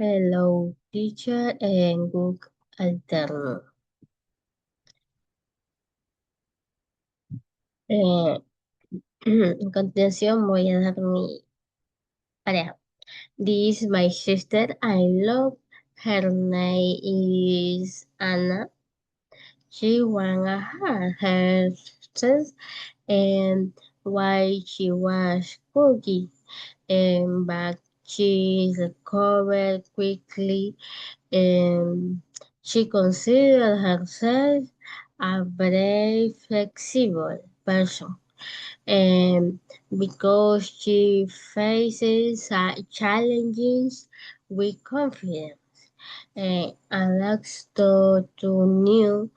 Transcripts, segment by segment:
Hello, teacher, and good afternoon. Eh, en continuación voy a dar mi pareja. This is my sister. I love her name is Anna. She wanna have her sis and while she was cooking, but she recovered quickly. She considered herself a very flexible person, and because she faces challenges with confidence and likes to new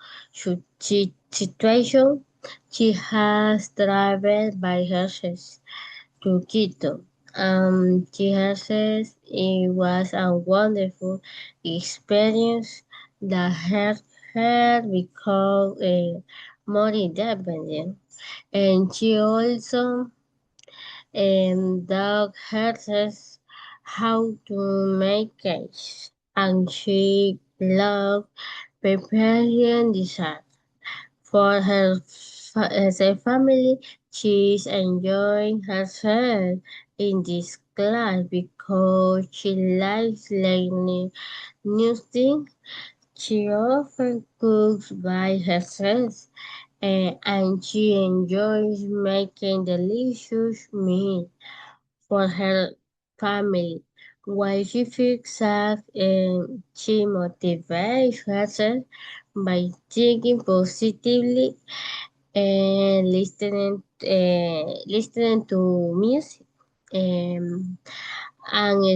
situation, she has traveled by herself to Quito. She it was a wonderful experience that helped her become more independent. And she also taught herself how to make cakes. And she loved preparing dessert. For as a family, she's enjoying herself in this class because she likes learning new things. She often cooks by herself and she enjoys making delicious meals for her family. While she feels sad, she motivates herself by thinking positively and listening to music and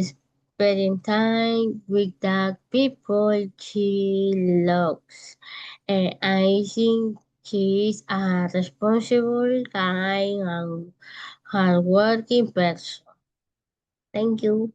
spending time with the people she loves. And I think she is a responsible, kind, and hardworking person. Thank you.